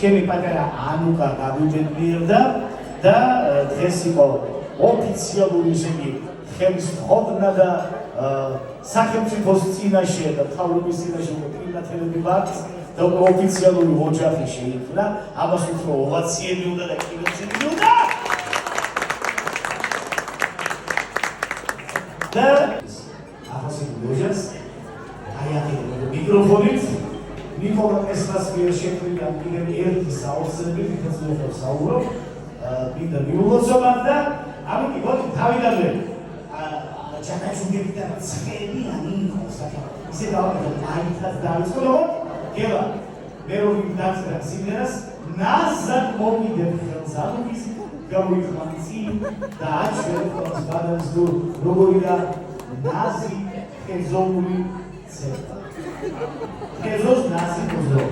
ჩემი პატარა ანუკა გამიჯერდა და დღეს იყო ოფიციალური ისეთი ხელისმწოდნა და სახელმწიფოს წინაშე და მთავრობის წინაშე პრინატელები ვართ და ოფიციალური ოჯახი შეიქმნა, ამას უფრო ოვაციები უნდა და კილოცები უნდა და ახასი ოჯახს აიახებდა მიკროფონით ნიკოლა ესპასკიეს შექმნიდა კიდევ ერთი საოცრები ვიქცეულობ საუბრობ მინდა მიულოცოთ და ამიტომ გოთი თავიდანვე ჩაკაჩუგებიდან ცხელი ანინოს ისე დავაკეთე მაინცაც დავიწყო გელა მე რომ დავწერა სიმღერას ნაზად მომიდებ ხელს ამის გამოიხმანცი და აჩვენე ხოლმე ბადანს თუ როგორია ნაზი ეზოული წერა ეზოს ნაზი ეზო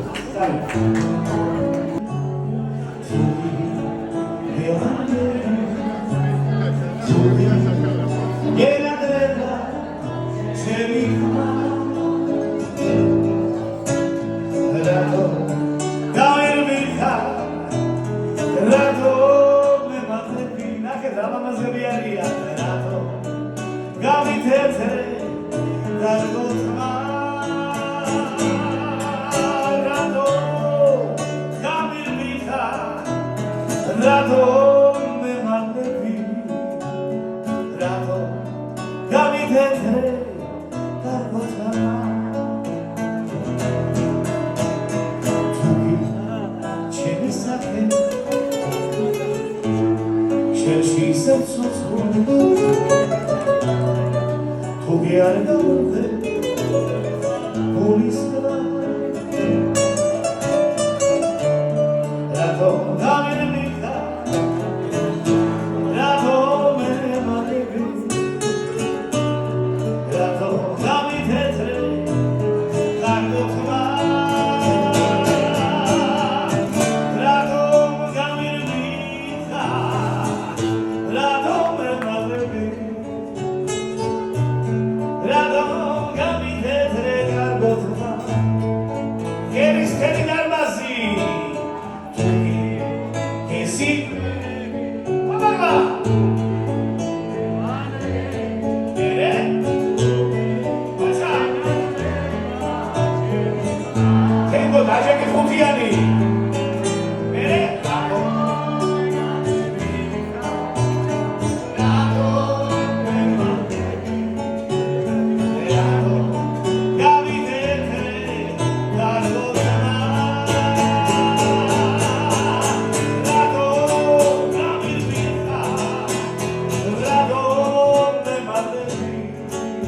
Rato